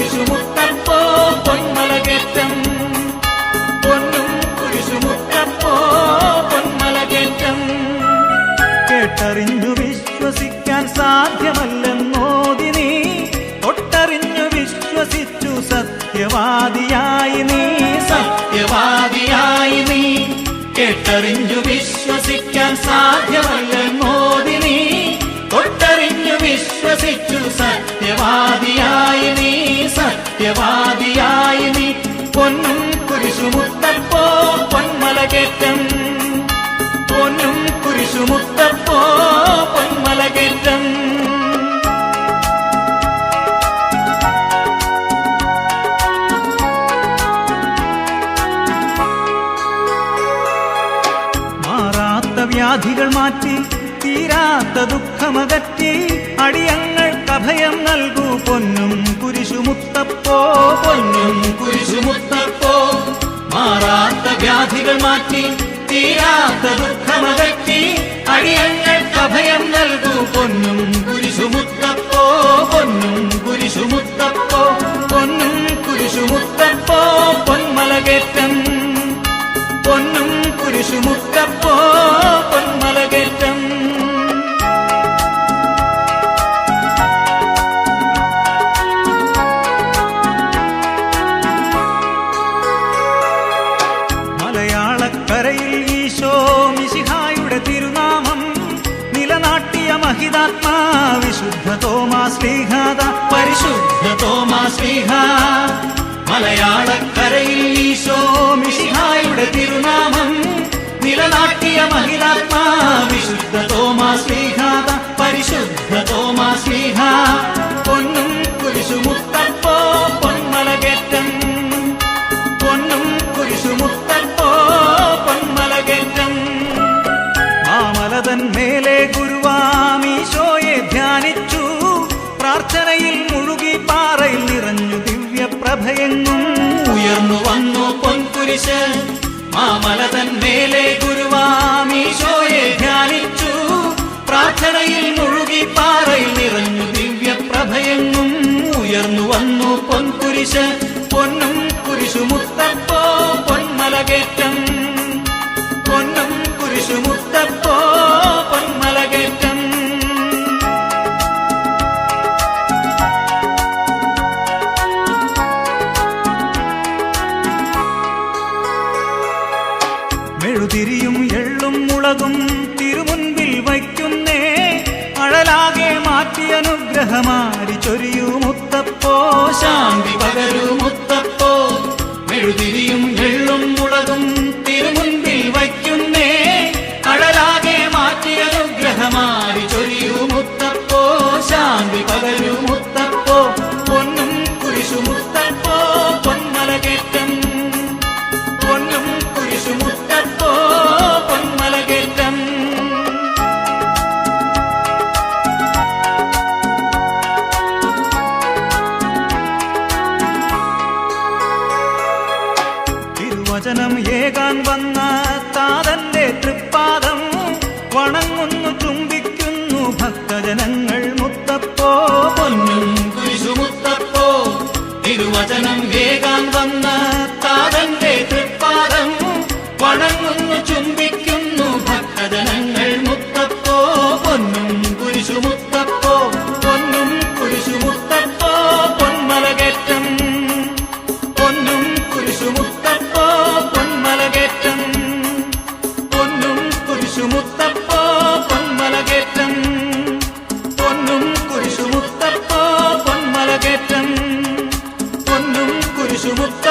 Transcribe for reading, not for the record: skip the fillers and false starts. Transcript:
കുരിശുമുത്തപ്പോ പൊന്മലകേറ്റം, പൊന്നും കുരിശുമുത്തപ്പോ പൊന്മലകേറ്റം. കേട്ടറിഞ്ഞു വിശ്വസിക്കാൻ സാധ്യമല്ലെന്നോതി നീ, തൊട്ടറിഞ്ഞു വിശ്വസിച്ചു സത്യവാദിയായി നീ, സത്യവാദിയായി നീ. കേട്ടറിഞ്ഞു വിശ്വസിക്കാൻ സാധ്യമല്ലെന്നോതി നീ, തൊട്ടറിഞ്ഞു വിശ്വസിച്ചു സത്യവാദിയായി നീ, സത്യവാദിയായി നീ. പൊന്നും കുരിശുമുത്തപ്പോ പൊന്മലകേറ്റം, പൊന്നും കുരിശുമുത്തപ്പോ പൊന്മലകേറ്റം. മാറാത്ത വ്യാധികൾ മാറ്റി, തീരാത്ത ദുഃഖമകറ്റി, അടിയങ്ങൾക്ക് അഭയം നൽകൂ പൊന്നും കുരിശുമുത്തപ്പോ, പൊന്നും കുരിശുമുത്തപ്പോ. മാറാത്ത വ്യാധികൾ മാറ്റി, തീരാത്ത ദുഃഖമകറ്റി, അടിയങ്ങൾക്ക് അഭയം നൽകൂ പൊന്നും കുരിശുമുത്തപ്പോ, പൊന്നും കുരിശുമുത്തപ്പോ. പൊന്നും കുരിശുമുത്തപ്പോ പൊന്മലകേറ്റം, പൊന്നും കുരിശുമുത്തപ്പോ പൊന്മലകേറ്റം. മലയാളക്കരയിൽ ഈശോ മിശിഹായുടെ തിരുനാമം നിലനാട്ടിയ മഹിതാത്മാ വിശുദ്ധ തോമാശ്ലീഹാദ, പരിശുദ്ധ തോമാശ്ലീഹ. മലയാളക്കരയിൽ ഈശോ മിശിഹായുടെ തിരുനാമം നിലനാട്ടിയ മഹിതാത്മാ വിശുദ്ധ തോമാശ്ലീഹാദ, പരിശുദ്ധ തോമാശ്ലീഹ. പൊന്നും കുരിശുമുത്തപ്പോ പൊന്മലകേറ്റം, പൊന്നും കുരിശുമുത്തപ്പോ പൊന്മലകേറ്റം. മാമലതൻ മേലെ ഗുരുവാമീശോയെ ധ്യാനിച്ചു, പ്രാർത്ഥനയിൽ മുഴുകി പാറയിൽ നിറഞ്ഞു ദിവ്യപ്രഭയെങ്ങും ഉയർന്നു വന്നു പൊൻകുരിശ്. മാമലതൻ മേലെ ഗുരുവാമീശോയെ ധ്യാനിച്ചു, പ്രാർത്ഥനയിൽ മുഴുകി പാറയിൽ നിറഞ്ഞു ദിവ്യപ്രഭയെങ്ങും ഉയർന്നു വന്നു പൊൻകുരിശ്. പൊന്നും കുരിശുമുത്തപ്പോ പൊന്മലകേറ്റം, പൊന്നും കുരിശുമുത്തപ്പോ പൊന്മലകേറ്റം. മെഴുതിരിയും എള്ളും മുളകും തിരുമുൻപിൽ വയ്ക്കുന്നേ, അഴലാകെ മാറ്റി അനുഗ്രഹമാരി ചൊരിയൂ മുത്തപ്പോ, ശാന്തി പകരൂ മുത്തപ്പോ. മെഴുതിരിയും എള്ളും മുളകും തിരുമുൻപിൽ വയ്ക്കുന്നേ, അഴലാകെ മാറ്റി അനുഗ്രഹമാരി ചൊരിയൂ മുത്തപ്പോ, ശാന്തി പകരൂ മുത്തപ്പോ. പൊന്നും കുരിശുമുത്തപ്പോ പൊന്മലകേറ്റം, പൊന്നും കുരിശുമുത്തപ്പോ പൊന്മലകേറ്റം. തിരുവചനം ഏകാൻ വന്ന താതന്റെ തൃപ്പാദം വണങ്ങുന്നു ചുംബിക്കുന്നു ഭക്തജനങ്ങൾ മുത്തപ്പോ, പൊന്നും കുരിശുമുത്തപ്പോ. തിരുവചനം ഏകാൻ വന്ന താതന്റെ തൃപ്പാദം വണങ്ങുന്നു ചുംബിക്കുന്നു ഭക്തജനങ്ങൾ മുത്തപ്പോ, പൊന്നും കുരിശുമുത്തപ്പോ. പൊന്നും കുരിശുമുത്തപ്പോ പൊന്മലകേറ്റം, പൊന്നും കുരിശുമുത്തപ്പോ പൊന്മലകേറ്റം, പൊന്നും കുരിശുമുത്തപ്പോ പൊന്മലകേറ്റം, പൊന്നും കുരിശുമുത്തപ്പോ പൊന്മലകേറ്റം, പൊന്നും കുരിശുമുത്ത